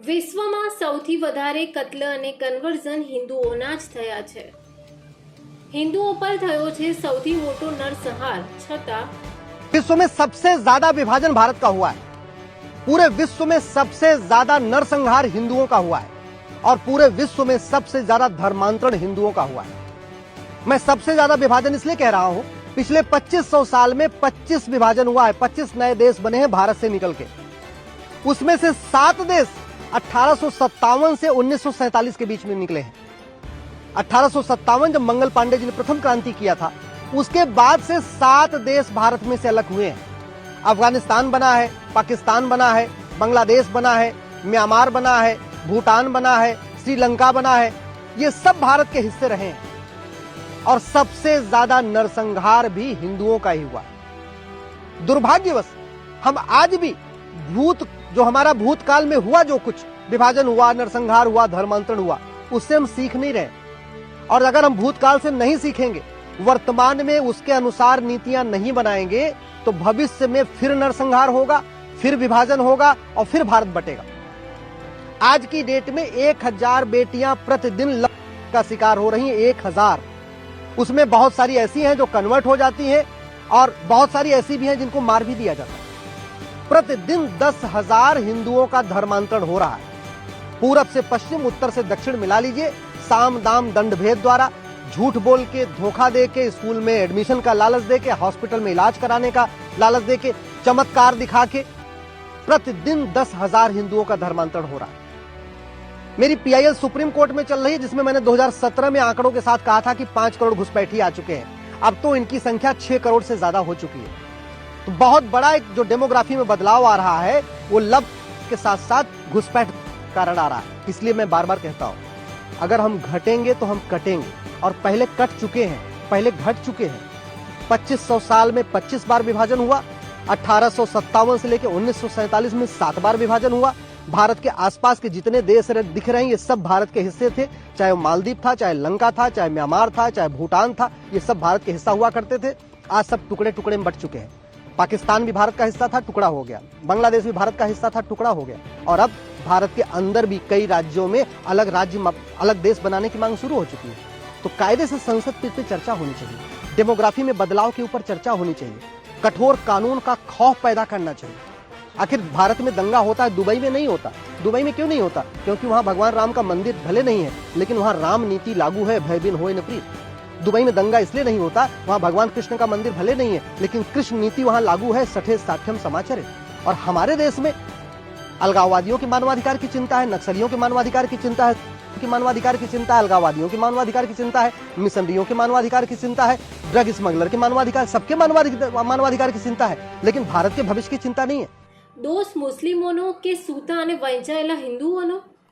વિશ્વમાં સૌથી વધારે કત્લ અને કન્વર્ઝન હિન્દુઓના જ થયા છે। હિન્દુઓ પર થયો છે સૌથી મોટો નરસંહાર, છતાં विश्व में सबसे ज्यादा विभाजन भारत का हुआ है। पूरे विश्व में सबसे ज्यादा नरसंहार हिंदुओं का हुआ है और पूरे विश्व में सबसे ज्यादा धर्मांतरण हिंदुओं का हुआ है। मैं सबसे ज्यादा विभाजन इसलिए कह रहा हूं, पिछले 2500 साल में 25 विभाजन हुआ है, 25 नए देश बने हैं भारत से निकल के। उसमें से 7 देश 1857 से 1947 के बीच में निकले हैं। 1857 जब मंगल पांडे जी ने प्रथम क्रांति किया था, उसके बाद से 7 देश भारत में से अलग हुए हैं। अफगानिस्तान बना है, पाकिस्तान बना है, बांग्लादेश बना है, म्यांमार बना है, भूटान बना है, श्रीलंका बना है। ये सब भारत के हिस्से रहे हैं और सबसे ज्यादा नरसंहार भी हिंदुओं का ही हुआ। दुर्भाग्यवश हम आज भी जो हमारा भूतकाल में हुआ, जो कुछ विभाजन हुआ, नरसंहार हुआ, धर्मांतरण हुआ, उससे हम सीख नहीं रहे। और अगर हम भूतकाल से नहीं सीखेंगे, वर्तमान में उसके अनुसार नीतियां नहीं बनाएंगे, तो भविष्य में फिर नरसंहार होगा, फिर विभाजन होगा और फिर भारत बटेगा। आज की डेट में 1000 बेटियां प्रतिदिन का शिकार हो रही हैं, 1000। उसमें बहुत सारी ऐसी हैं जो कन्वर्ट हो जाती हैं और बहुत सारी ऐसी भी हैं जिनको मार भी दिया जाता है। प्रतिदिन 10,000 हिंदुओं का धर्मांतरण हो रहा है। पूरब से पश्चिम, उत्तर से दक्षिण मिला लीजिए। साम दाम दंड भेद द्वारा, झूठ बोल के, धोखा दे के, स्कूल में एडमिशन का लालच दे के, हॉस्पिटल में इलाज कराने का लालच दे के, चमत्कार दिखा के प्रतिदिन 10,000 हिंदुओं का धर्मांतरण हो रहा है। मेरी पीआईएल सुप्रीम कोर्ट में चल रही है, जिसमें मैंने 2017 में आंकड़ों के साथ कहा था कि 5 करोड़ घुसपैठी आ चुके हैं। अब तो इनकी संख्या 6 करोड़ से ज्यादा हो चुकी है। तो बहुत बड़ा एक जो डेमोग्राफी में बदलाव आ रहा है, वो लव के साथ साथ घुसपैठ कारण आ रहा है। इसलिए मैं बार बार कहता हूं, अगर हम घटेंगे तो हम कटेंगे, और पहले कट चुके हैं, पहले घट चुके हैं। 2500 साल में 25 बार विभाजन हुआ। 1857 से लेकर 1947 में 7 बार विभाजन हुआ। भारत के आसपास के जितने देश दिख रहे हैं, ये सब भारत के हिस्से थे। चाहे वो मालदीव था, चाहे लंका था, चाहे म्यांमार था, चाहे भूटान था, ये सब भारत के हिस्सा हुआ करते थे। आज सब टुकड़े टुकड़े में बट चुके हैं। पाकिस्तान भी भारत का हिस्सा था, टुकड़ा हो गया। बांग्लादेश भी भारत का हिस्सा था, टुकड़ा हो गया। और अब भारत के अंदर भी कई राज्यों में अलग राज्य, अलग देश बनाने की मांग शुरू हो चुकी है। तो कायदे से संसद पे चर्चा होनी चाहिए। डेमोग्राफी में बदलाव के ऊपर चर्चा होनी चाहिए। कठोर कानून का खौफ पैदा करना चाहिए। आखिर भारत में दंगा होता है, दुबई में नहीं होता। दुबई में क्यों नहीं होता? क्योंकि वहां भगवान राम का मंदिर भले नहीं है, लेकिन वहां राम नीति लागू है, भय बिन होय न प्रीत। दुबई में दंगा इसलिए नहीं होता, वहां भगवान कृष्ण का मंदिर भले नहीं है, लेकिन कृष्ण नीति वहां लागू है, सठे साठ्यम समाचरे। और हमारे देश में अलगाववादियों के मानवाधिकार की चिंता है, नक्सलियों के मानवाधिकार की चिंता है, मानवाधिकार की चिंता है, अलगाववादियों के मानवाधिकार की चिंता है, मिशनरियों के मानवाधिकार की चिंता है, ड्रग स्मगलर के मानवाधिकार, सबके मानवाधिकार की चिंता है, लेकिन भारत के भविष्य की चिंता नहीं है। दोष मुस्लिमोनो के सूता અને વંચાયેલા હિન્દુઓનો?